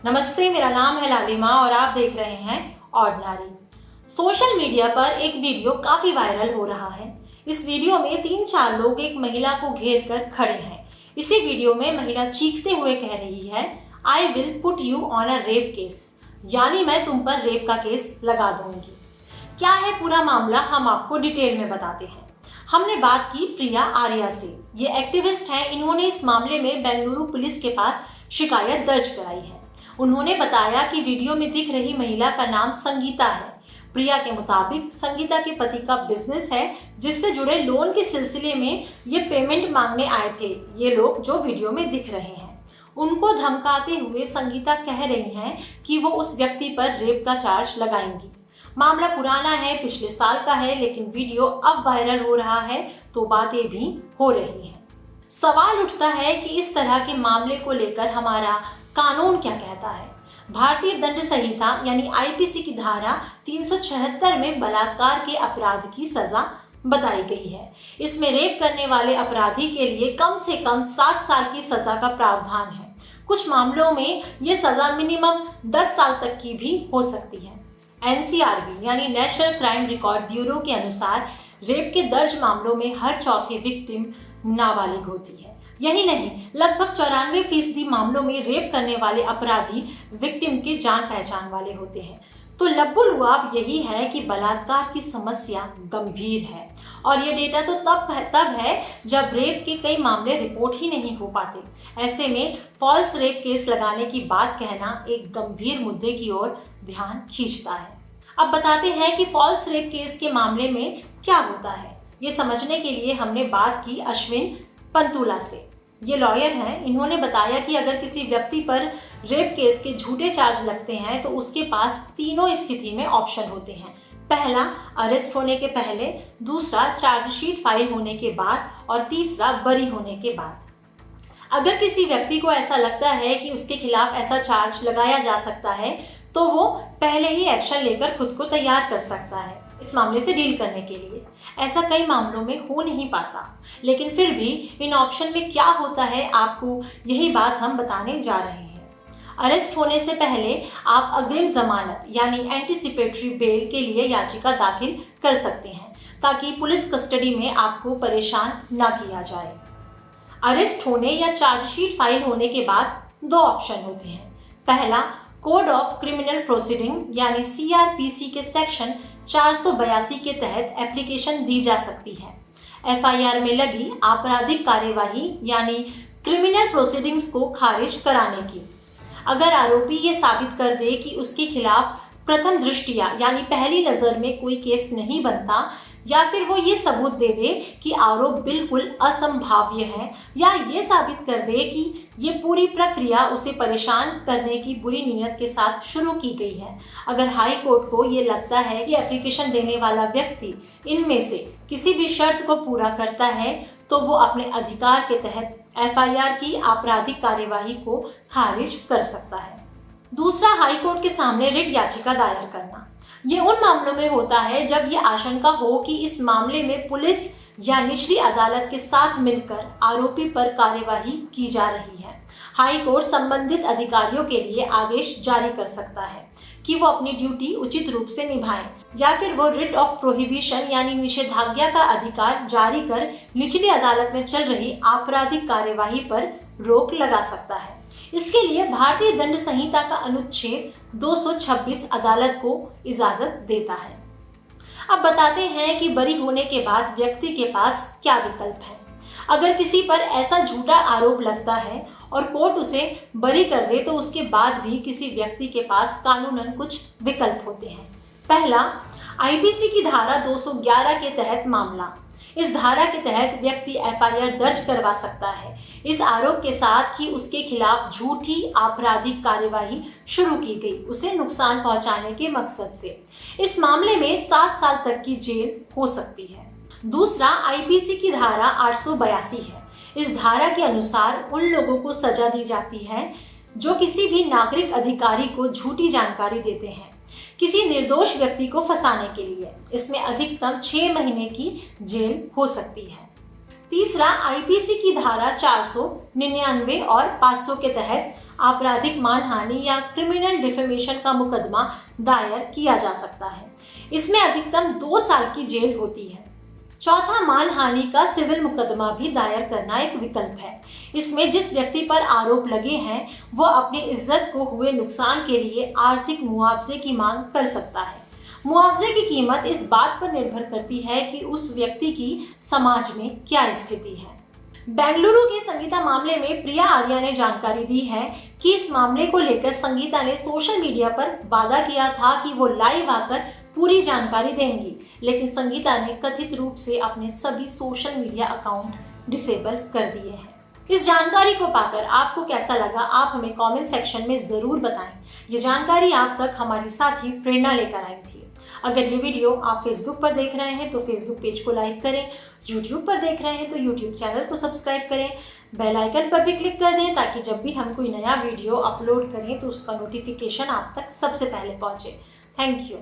नमस्ते, मेरा नाम है लालिमा और आप देख रहे हैं ऑर्डिनरी। सोशल मीडिया पर एक वीडियो काफी वायरल हो रहा है। इस वीडियो में 3-4 लोग एक महिला को घेर कर खड़े हैं। इसी वीडियो में महिला चीखते हुए कह रही है, I will put you on a rape case, यानी मैं तुम पर रेप का केस लगा दूंगी। क्या है पूरा मामला, हम आपको डिटेल में बताते हैं। हमने बात की प्रिया आर्या से। ये एक्टिविस्ट हैं। इन्होंने इस मामले में बेंगलुरु पुलिस के पास शिकायत दर्ज कराई है। उन्होंने बताया कि वीडियो में दिख रही महिला का नाम संगीता है। प्रिया के मुताबिक संगीता के पति का बिजनेस है, जिससे जुड़े लोन के सिलसिले में ये पेमेंट मांगने आए थे ये लोग जो वीडियो में दिख रहे हैं। उनको धमकाते हुए संगीता कह रही हैं कि वो उस व्यक्ति पर रेप का चार्ज लगाएंगी। मामला पुराना है, पिछले साल का है, लेकिन वीडियो अब वायरल हो रहा है तो बातें भी हो रही हैं। सवाल उठता है कि इस तरह के मामले को लेकर हमारा कानून क्या कहता है। भारतीय दंड संहिता यानी आईपीसी की धारा 376 में बलात्कार के अपराध की सजा बताई गई है। इसमें रेप करने वाले अपराधी के लिए कम से कम 7 साल की सजा का प्रावधान है। कुछ मामलों में ये सजा मिनिमम 10 साल तक की भी हो सकती है। एनसीआरबी यानी नेशनल क्राइम रिकॉर्ड ब्यूरो के अनुसार रेप के दर्ज मामलों में हर चौथी विक्टिम नाबालिग होती है। यही नहीं, लगभग 94% मामलों में रेप करने वाले अपराधी विक्टिम के जान पहचान वाले होते हैं। तो लब्बुल लुआब यही है कि बलात्कार की समस्या गंभीर है और ये डेटा तो तब है जब रेप के कई मामले रिपोर्ट ही नहीं हो पाते। ऐसे में फॉल्स रेप केस लगाने की बात कहना एक गंभीर मुद्दे की ओर ध्यान खींचता है। अब बताते हैं कि फॉल्स रेप केस के मामले में क्या होता है। ये समझने के लिए हमने बात की अश्विन पंतुला से। ये लॉयर हैं। इन्होंने बताया कि अगर किसी व्यक्ति पर रेप केस के झूठे चार्ज लगते हैं तो उसके पास तीनों स्थिति में ऑप्शन होते हैं। पहला, अरेस्ट होने के पहले, दूसरा चार्जशीट फाइल होने के बाद और तीसरा बरी होने के बाद। अगर किसी व्यक्ति को ऐसा लगता है कि उसके खिलाफ ऐसा चार्ज लगाया जा सकता है तो वो पहले ही एक्शन लेकर खुद को तैयार कर सकता है इस मामले से डील करने के लिए। ऐसा कई मामलों में हो नहीं पाता, लेकिन फिर भी इन ऑप्शन में क्या होता है, आपको यही बात हम बताने जा रहे हैं। अरेस्ट होने से पहले आप अग्रिम जमानत यानी एंटीसिपेटरी बेल के लिए याचिका दाखिल कर सकते हैं ताकि पुलिस कस्टडी में आपको परेशान ना किया जाए। अरेस्ट होने या चार्जशीट फाइल होने के बाद 2 ऑप्शन होते हैं। पहला, कोड ऑफ क्रिमिनल प्रोसीडिंग यानी सीआरपीसी के सेक्शन 482 के तहत एप्लीकेशन दी जा सकती है। एफआईआर में लगी आपराधिक कार्यवाही यानी क्रिमिनल प्रोसीडिंग्स को खारिज कराने की। अगर आरोपी ये साबित कर दे कि उसके खिलाफ प्रथम दृष्टया यानी पहली नजर में कोई केस नहीं बनता, या फिर वो ये सबूत दे दे कि आरोप बिल्कुल असंभाव्य है, या ये साबित कर दे कि ये पूरी प्रक्रिया उसे परेशान करने की बुरी नीयत के साथ शुरू की गई है। अगर हाई कोर्ट को ये लगता है कि एप्लीकेशन देने वाला व्यक्ति इनमें से किसी भी शर्त को पूरा करता है तो वो अपने अधिकार के तहत एफआईआर की आपराधिक कार्यवाही को खारिज कर सकता है। दूसरा, हाई कोर्ट के सामने रिट याचिका दायर करना। ये उन मामलों में होता है जब ये आशंका हो कि इस मामले में पुलिस या निचली अदालत के साथ मिलकर आरोपी पर कार्यवाही की जा रही है। हाई कोर्ट संबंधित अधिकारियों के लिए आदेश जारी कर सकता है कि वो अपनी ड्यूटी उचित रूप से निभाएं, या फिर वो रिट ऑफ प्रोहिबिशन यानी निषेधाज्ञा का अधिकार जारी कर निचली अदालत में चल रही आपराधिक कार्यवाही पर रोक लगा सकता है। इसके लिए भारतीय दंड संहिता का अनुच्छेद 226 अदालत को इजाजत देता है। अब बताते हैं कि बरी होने के बाद व्यक्ति के पास क्या विकल्प है। अगर किसी पर ऐसा झूठा आरोप लगता है और कोर्ट उसे बरी कर दे तो उसके बाद भी किसी व्यक्ति के पास कानूनन कुछ विकल्प होते हैं। पहला, आईपीसी की धारा 211 के तहत मामला। इस धारा के तहत व्यक्ति एफआईआर दर्ज करवा सकता है इस आरोप के साथ कि उसके खिलाफ झूठी आपराधिक कार्यवाही शुरू की गई उसे नुकसान पहुंचाने के मकसद से। इस मामले में 7 साल तक की जेल हो सकती है। दूसरा, आईपीसी की धारा 882 है। इस धारा के अनुसार उन लोगों को सजा दी जाती है जो किसी भी नागरिक अधिकारी को झूठी जानकारी देते हैं किसी निर्दोष व्यक्ति को फंसाने के लिए। इसमें अधिकतम 6 महीने की जेल हो सकती है। तीसरा, आईपीसी की धारा 499 और 500 के तहत आपराधिक मानहानि या क्रिमिनल डिफेमेशन का मुकदमा दायर किया जा सकता है। इसमें अधिकतम 2 साल की जेल होती है। चौथा, मानहानि का सिविल मुकदमा भी दायर करना एक विकल्प है। इसमें जिस व्यक्ति पर आरोप लगे हैं वो अपनी इज्जत को हुए नुकसान के लिए आर्थिक मुआवजे की मांग कर सकता है। मुआवजे की कीमत इस बात पर निर्भर करती है कि उस व्यक्ति की समाज में क्या स्थिति है। बेंगलुरु के संगीता मामले में प्रिया आर्या ने जानकारी दी है कि इस मामले को लेकर संगीता ने सोशल मीडिया पर वादा किया था कि वो लाइव आकर पूरी जानकारी देंगी, लेकिन संगीता ने कथित रूप से अपने सभी सोशल मीडिया अकाउंट डिसेबल कर दिए हैं। इस जानकारी को पाकर आपको कैसा लगा, आप हमें कमेंट सेक्शन में जरूर बताएं। ये जानकारी आप तक हमारी साथी प्रेरणा लेकर आई थी। अगर ये वीडियो आप फेसबुक पर देख रहे हैं तो फेसबुक पेज को लाइक करें, यूट्यूब पर देख रहे हैं तो यूट्यूब चैनल को सब्सक्राइब करें, बेल आइकन पर भी क्लिक कर दें ताकि जब भी हम कोई नया वीडियो अपलोड करें तो उसका नोटिफिकेशन आप तक सबसे पहले पहुंचे। Thank you.